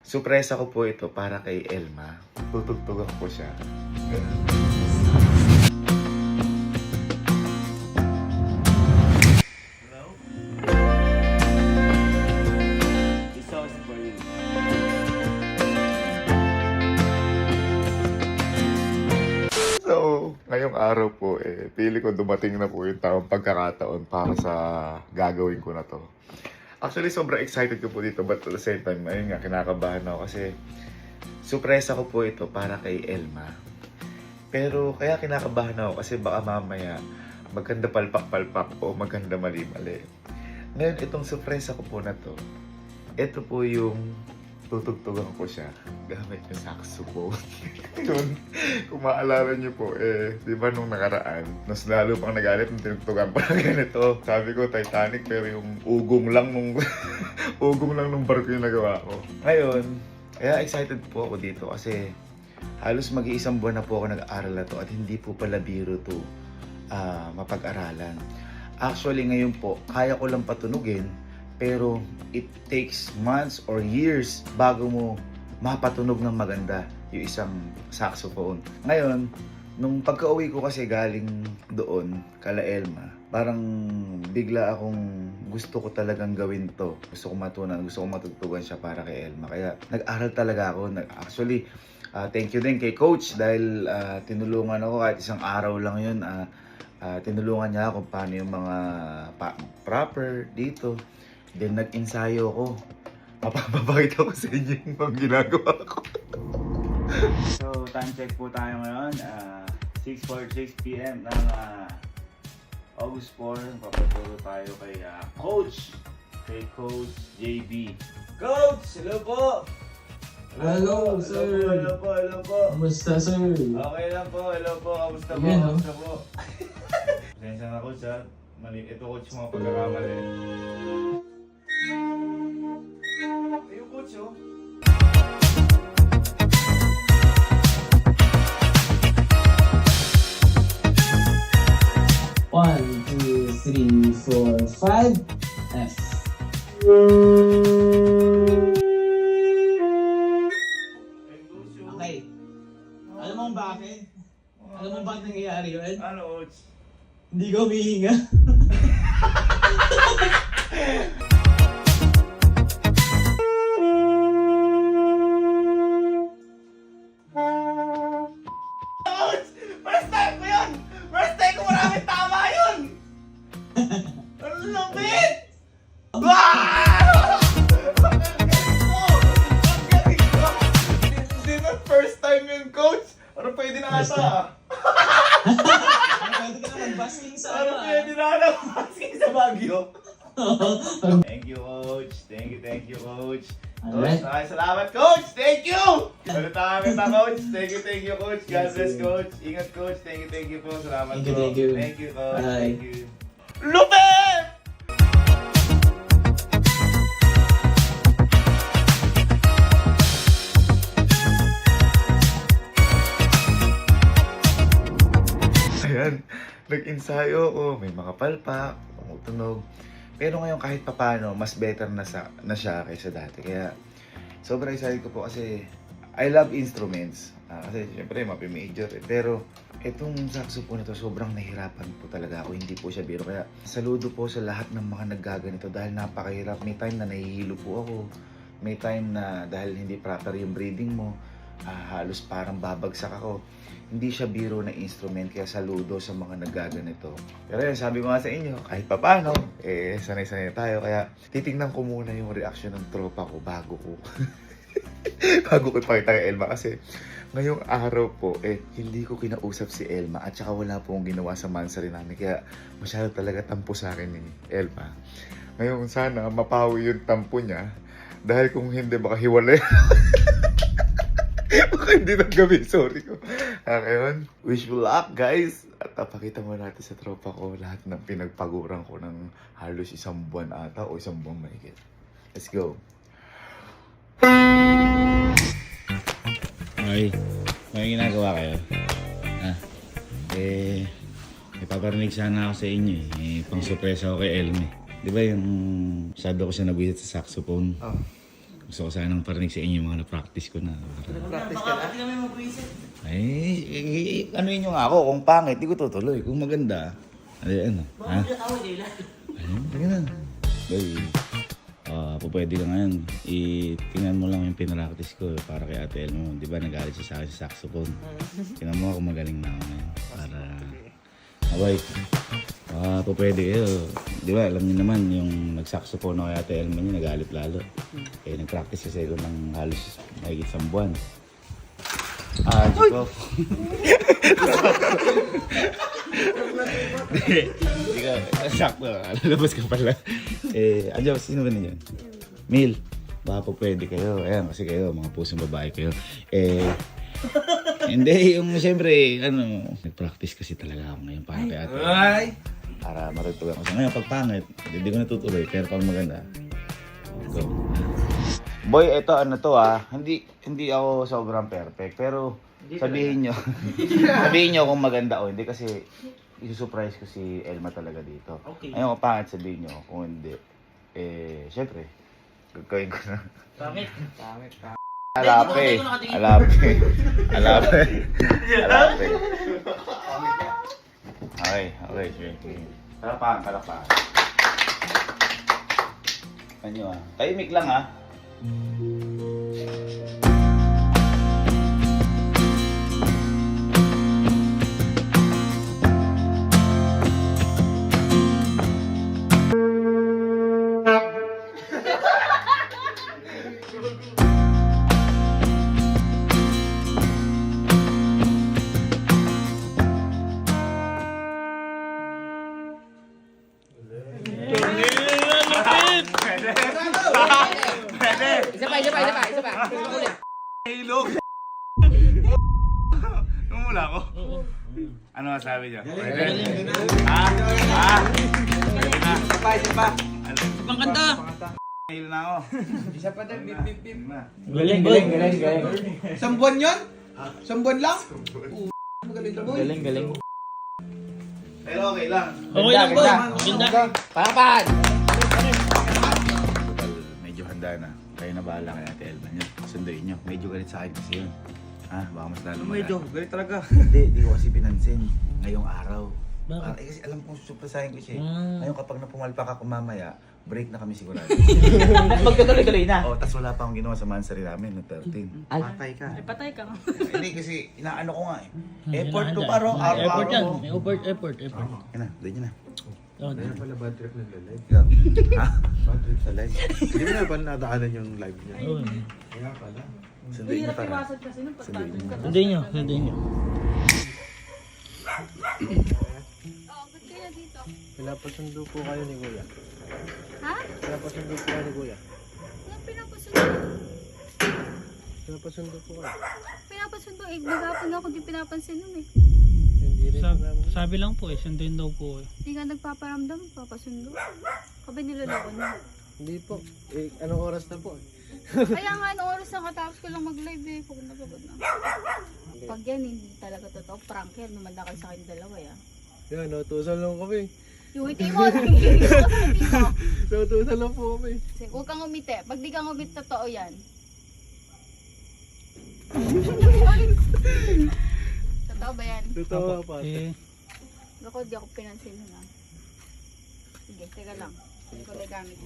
Supresa ko po ito para kay Elma. Tutugtugan ko siya. Hello? This song is for you. So, ngayong araw po, pili ko dumating na po yung tamang pagkakataon para sa gagawin ko na to. Actually, sobrang excited ko po dito, but at the same time, ayun nga, kinakabahan ako kasi surpresa ko po ito para kay Elma. Pero kaya kinakabahan ako kasi baka mamaya maganda palpak-palpak o maganda mali-mali. Ngayon, itong surpresa ko po na to, ito po yung tutugtugan ko siya gamit yung saxophone. Yun, kung maalala niyo po, di ba nung nakaraan, mas lalo pang nagalit ng tinugtugan pa na ganito. Sabi ko, Titanic, pero yung ugong lang nung ugong lang nung barko yung nagawa ko. Ngayon, kaya excited po ako dito kasi halos mag-iisang buwan na po ako nag-aaral na to at hindi po pala biro to mapag-aralan. Actually, ngayon po, kaya ko lang patunugin, pero it takes months or years bago mo mapatunog ng maganda yung isang saxophone. Ngayon, nung pagka-uwi ko kasi galing doon, kala Elma, parang bigla akong gusto ko talagang gawin to. Gusto ko matunan, gusto ko matugtugan siya para kay Elma. Kaya nag-aral talaga ako. Actually, thank you din kay Coach dahil tinulungan ako kahit isang araw lang yun. Tinulungan niya ako kung paano yung mga proper dito. Then nag-ensayo ako. Mapapakita ko sa inyo yung mga ginagawa ko. So, time check po tayo ngayon. 6:46 PM ng August 4. Papaturo tayo kay Coach JB. Coach! Hello po! Hello, sir. Hello po. Kamusta, sir? Okay lang po. Hello po. Kamusta po? Yan, no? Kamusta po? Pasensya na, Coach, ha? Ito, Coach, mga pagkakamali. Ayun, Coach, oh. One, two, three, four, five. F. Ayun, Coach, oh. Okay. Alam mo kung bakit? Alam mo bakit nangyayari yun? Ano, Coach? Hindi ka humihinga. Coach! First time ko yun! First time ko maraming tama yun! Ang lupit! Hindi na first time yun, Coach! Ano pwede na First ata? Pwede ka na mag-basking sa Ano pwede na ata? Maski sa Baguio. Thank you, Coach. Thank you, Coach. Alright. Coach, maraming salamat, Coach! Thank you! Ulit kita, Coach. Thank you, Coach. God bless, Coach. Ingat, Coach. Thank you po. Salamat Thank you, po. thank you. Thank you, Coach. Bye. Thank you. Lupit! Ayan, nag-ensayo ako, may mga palpak, tumutunog. Pero ngayon kahit papano, mas better na siya kaysa dati. Kaya sobrang excited ko po kasi I love instruments. Kasi syempre, major eh. Pero itong saxophone na to, sobrang nahirapan po talaga ako. Hindi po siya biro. Kaya saludo po sa lahat ng mga naggaganito dahil napakahirap. May time na nahihilo po ako. May time na dahil hindi proper yung breathing mo, halos parang babagsak ako. Hindi siya biro na instrument, kaya saludo sa mga naggaganito. Pero yun, sabi ko nga sa inyo, kahit papano, sanay-sanay tayo. Kaya titingnan ko muna yung reaction ng tropa ko bago ko ipakita kay Elma. Kasi ngayong araw po, hindi ko kinausap si Elma at saka wala pong ginawa sa mansari namin. Kaya masyado talaga tampo sa akin ni Elma. Ngayon sana mapawi yung tampo niya. Dahil kung hindi, baka hiwalay. Baka hindi nang gabi, sorry ko. Ngayon, wish me luck, guys. At pakita mo natin sa tropa ko lahat ng pinagpaguran ko ng halos isang buwan ata o isang buwan mahigit. Let's go. Okay. May ginagawa kayo? May paparinig sana ako sa inyo eh. Pang surpresa ako kay Elme. Di ba yung masyado ko siya nabisit sa saxophone? Oh. Gusto ko sanang parinig sa inyo yung mga na-practice ko na. Practice ka na? Hindi kami mag-visit. Ano yun yung ako? Kung pangit, di ko tutuloy. Kung maganda, ano? Ha? Away kayo lang. Ayun, sige na. Baby, pwede ka ngayon. Tingnan mo lang yung pinractice ko para kay Ate El mo. Di ba nagalit siya sa akin sa saxophone? Tingnan mo ako magaling na ako ngayon. Para... Abay, pwede kayo. Di ba, alam niyo naman yung nag-saxophone ako kay Ate El mo niya, nagalit lalo. Kaya nag-practice kasi ako ng halos mahigit 1 buwan. Jiko. Hindi ka, sakto. Lalabas ka pala. Andiyan, sino ba nandiyan? Mil, baka po pwede kayo. Ayan, kasi kayo, mga pusong babae kayo. Hindi, yung siyempre, nag-practice kasi talaga ako ngayon para kay Ate. Para matutugan ko sa ngayon. Pag pangit, hindi ko natutuloy. Pero pag maganda, go. Boy, ito hindi ako sobrang perfect. Pero sabihin nyo kung maganda o hindi kasi isusurprise ko si Elma talaga dito. Okay. Ayun, kung pangit sabihin nyo, kung hindi, syempre, gagawin ko na. Pangit. Alape. Okay, sige. Talapakan. Ano tahimik lang ha. Isa pa. Ulit. Numula ko. Ano masabi niyo? Isa pa. Ibang kanta. Hilo na ako. Isa pa din, bip. Galing. Isang buwan yun? Isang buwan lang? Magaling na boy. Galing. Pero okay lang. Okay lang boy. Maganda. Parapan! Medyo handa na. Kayo na bahala kay Ate Elma niyo. Sunduin niyo. Medyo galit sa akin kasi yun. Baka mas lalo galit talaga. Hindi ko kasi pinansin. Ngayong araw. Bakit? Kasi alam kong suplasahin ko siya. Ngayon kapag napumalpak ako mamaya, break na kami sigurado. Magtutuloy-tuloy na. Tas wala pa akong ginawa sa mansari namin, no 13. Patay ka. Patay ka. Hindi kasi inaano ko nga eh. Effort to Handa. paro, Effort yan. araw-araw. May effort. Yan na, doon yun na. Oh, Pala bad trip ng live. Ha? Bad trip sa live. Hindi mo na ba nadaanan yung live niya? oh. Kaya pala. Sunduin niyo para. kasi nung Sunduin niyo. Sunduin nyo. Ba't kaya dito? Pinapasundo po kayo ni Kuya. Ha? Pinapasundo po kayo ni Kuya. Anong pinapasundo? Pinapasundo po kayo. Pinapasundo eh. Maghapon ako di pinapansin nun eh. Hindi rin namin. Sabi lang po sunduin daw po Hindi nga nagpaparamdam, papasundo. Kabe niloloko niya. Hindi po. Anong oras na po? Kaya nga, anong oras na katapos ko lang mag-live eh. Pagod na. Pag yan, hindi talaga totoo. Prank yan. Numanda kayo sa akin dalawa ya. Yan, nautusan lang kami. Yung ngiti mo, nangigilis ko sa ngiti mo. Nautusan lang po kami. Sige, huwag kang umiti. Pag di kang umiti, totoo yan. Totoo ba yan? Totoo pa. Ako, di ako pinansin na. Sige, teka lang. Hindi ko na gamit.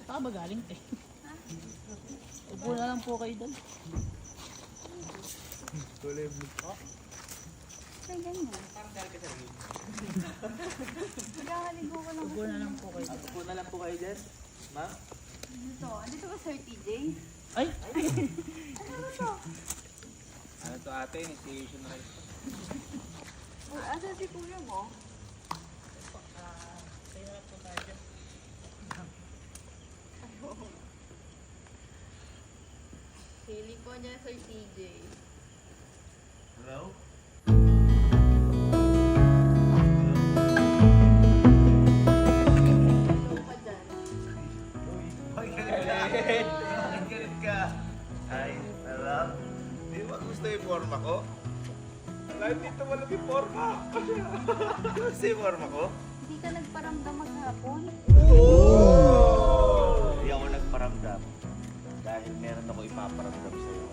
Saan ba galing eh? Upo na lang po kayo doon. Ay, ganyan. Nagkakaligo ko lang. Upo na lang po kayo doon. Upo na lang po kayo dyan. Ma'am? Dito. Andito ba Sir TJ? Ay! Ano to ate? Initiation rice. Asan si kuya mo? Feeling ko niya Sir TJ. Hello? Hello ka dyan. Galit ka. Ay, alam. Di ba gusto yung forma ko? forma. Sa forma ko? Hindi ka nagparamdam maghapon? Hindi ako nagparamdam. Dahil meron ako ipaparamdam sa'yo.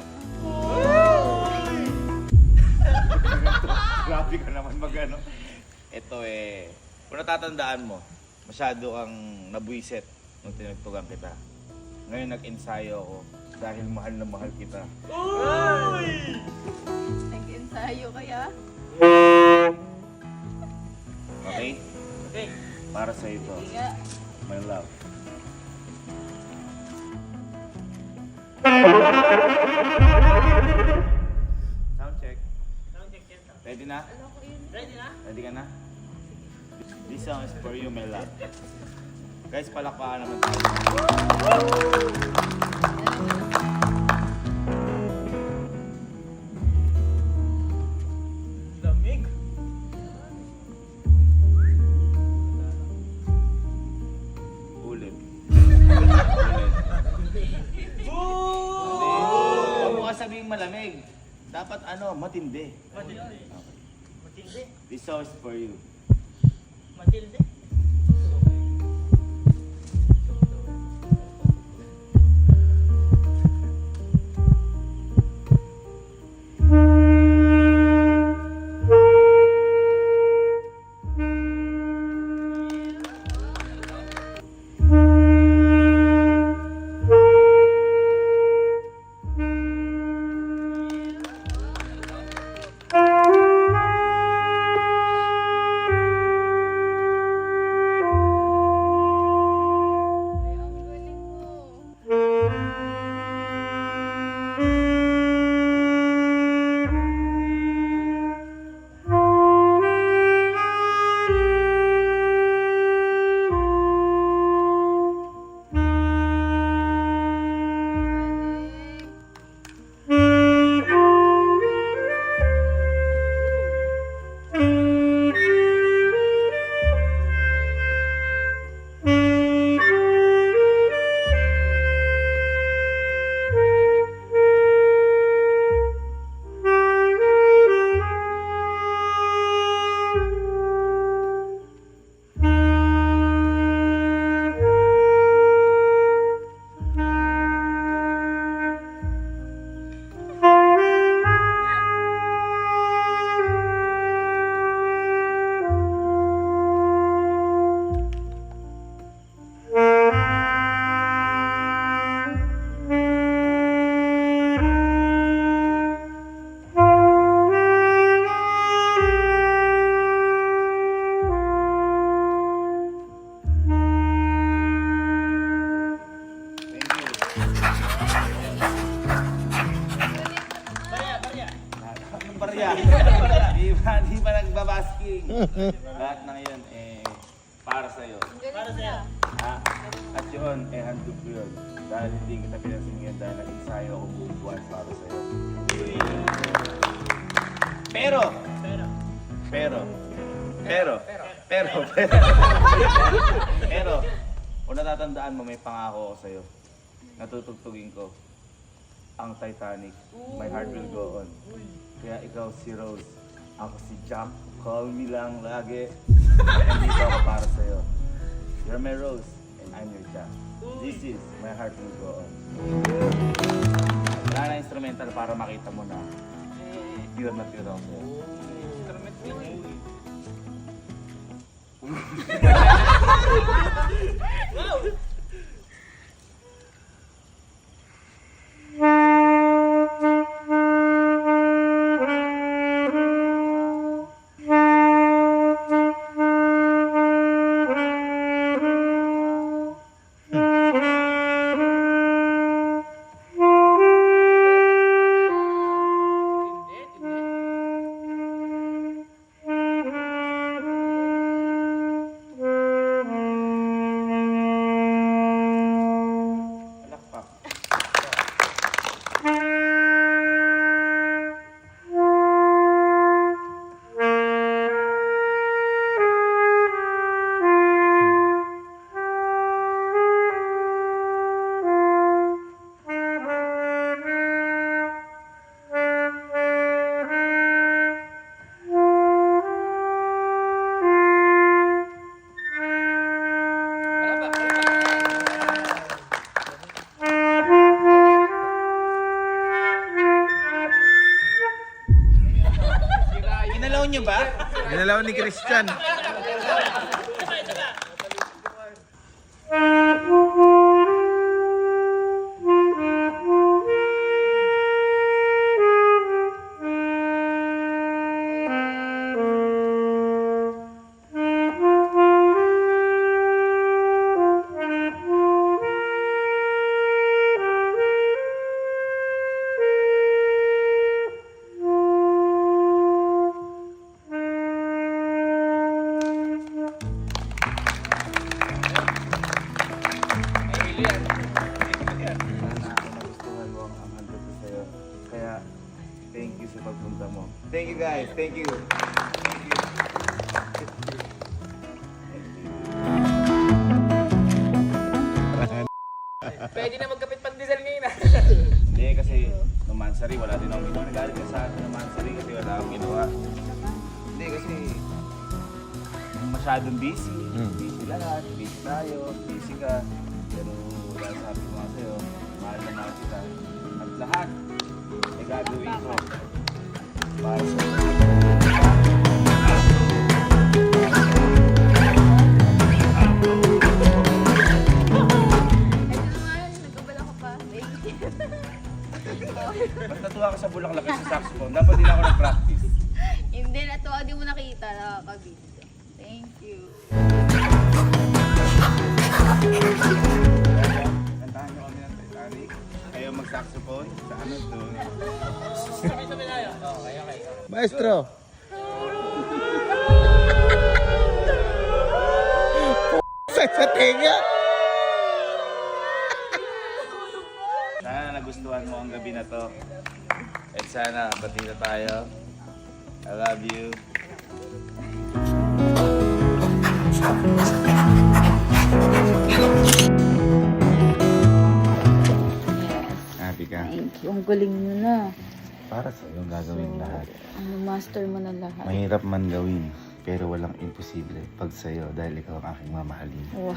Grabe ka naman mag-ano. Ito kung natatandaan mo, masyado kang nabwisit nung tinagtugan kita. Ngayon nag-ensayo ako dahil mahal na mahal kita. Nag-ensayo kaya? Okay? Okay. Para sa ito, Hindi nga. my love. Sound check. Ready na? Ready ka na? This song is for you, my love. Guys, palakpakan naman tayo. Lamig. Ulit. Ulit. Huwag mo ka sabihing malamig. Dapat matindi. Matindi. This song is for you. Ay, ang galing mo. Galing. Anong barya? Di ba nagbabasking? Lahat ng yun, para sa'yo. Ang galing mo. Ha? At yun, handog ko yun. Dahil hindi kita pinasingyan dahil nag-ensayo ako buong buwan para sa'yo. Pero, kung natatandaan mo, may pangako ako sa'yo. Natutugtugin ko ang Titanic. My heart will go on. Kaya ikaw si Rose, ako si Jack. Call me lang lagi. Nandito ako para sa'yo. You're my Rose, and I'm your Jack. This is my heart will go on. Wala na instrumental para makita mo na pure na pure ako sa'yo. nyo ba? Ginalaw ni Christian. Sana nagustuhan mo ang handog ko sa'yo. Kaya, thank you sa pagpunta mo. Thank you guys, thank you. Thank you. Pwede na magkapit pandesal ngayon ah. Hindi kasi, nung Mansari, wala din akong ginawa. Nagalit ka sa akin ng Mansari kasi wala akong ginawa. Hindi kasi, masyadong busy. Busy lahat, busy tayo, busy ka. Pero dahil sabi ko nga sa'yo, mahal na mahal kita. At lahat, ay gagawin ko. Para sa Nagkabala ko pa. Ba't natuwa ka sa bulaklak sa saxophone? Dapat din ako nag-practice. Hindi, natuwa. Di mo nakita. Nakakabidyo. Thank you. Kantahan nyo kami ng Titanic. Kayo mag-saxophone. Sa ano to? Maestro. Sa tenga. Sana nagustuhan mo ang gabi na to. At sana pati na tayo. I love you. Happy ka. Thank you. Ang galing mo na. Para sa'yo gagawin lahat. Ano, master mo na lahat. Mahirap man gawin, pero walang imposible pag sa'yo dahil ikaw ang aking mamahalin. Wow.